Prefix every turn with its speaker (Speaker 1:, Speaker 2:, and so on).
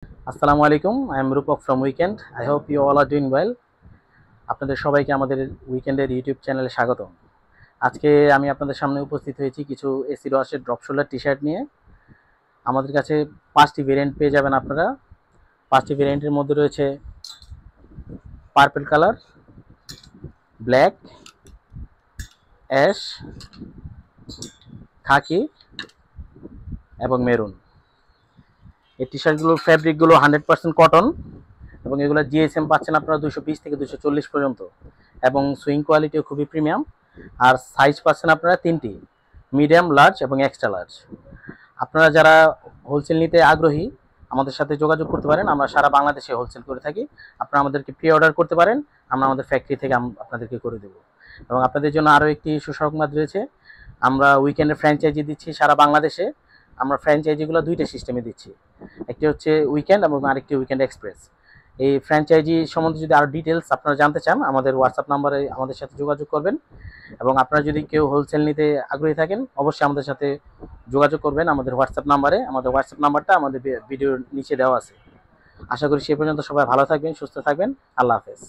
Speaker 1: আসসালামু আলাইকুম, I am Rupak from weekend. I hope you all are doing well. আপনাদের সবাইকে আমাদের উইকেন্ডের ইউটিউব চ্যানেলে স্বাগতম। আজকে আমি আপনাদের সামনে উপস্থিত হয়েছি কিছু এসি রসের ড্রপ শোল্ডার টি শার্ট নিয়ে। আমাদের কাছে 5টি ভেরিয়েন্ট পেয়ে যাবেন আপনারা। 5টি ভেরিয়েন্টের মধ্যে রয়েছে পার্পল কালার, ব্ল্যাক, অ্যাশ, খাকি এবং মেরুন। এই টি শার্টগুলোর ফ্যাব্রিকগুলো 100% কটন এবং এগুলো জিএসএম পাচ্ছেন আপনারা 220 থেকে 240 পর্যন্ত, এবং সুইং কোয়ালিটিও খুবই প্রিমিয়াম। আর সাইজ পাচ্ছেন আপনারা 3টি, মিডিয়াম, লার্জ এবং এক্সট্রা লার্জ। আপনারা যারা হোলসেল নিতে আগ্রহী আমাদের সাথে যোগাযোগ করতে পারেন। আমরা সারা বাংলাদেশে হোলসেল করে থাকি। আপনারা আমাদেরকে প্রি অর্ডার করতে পারেন, আমরা আমাদের ফ্যাক্টরি থেকে আপনাদেরকে করে দেব। এবং আপনাদের জন্য আরও একটি সুসংবাদ রয়েছে, আমরা উইকেন্ডের ফ্র্যাঞ্চাইজি দিচ্ছি সারা বাংলাদেশে। আমরা ফ্র্যাঞ্চাইজিগুলো দুইটা সিস্টেমে দিচ্ছি, একটি হচ্ছে উইকেন্ড এবং আরেকটি উইকেন্ড এক্সপ্রেস। এই ফ্র্যাঞ্চাইজি সম্বন্ধে যদি আরও ডিটেলস আপনারা জানতে চান, আমাদের হোয়াটসঅ্যাপ নাম্বারে আমাদের সাথে যোগাযোগ করবেন। এবং আপনারা যদি কেউ হোলসেল নিতে আগ্রহী থাকেন, অবশ্যই আমাদের সাথে যোগাযোগ করবেন আমাদের হোয়াটসঅ্যাপ নাম্বারে। আমাদের হোয়াটসঅ্যাপ নাম্বারটা আমাদের ভিডিওর নিচে দেওয়া আছে। আশা করি সে পর্যন্ত সবাই ভালো থাকবেন, সুস্থ থাকবেন। আল্লাহ হাফেজ।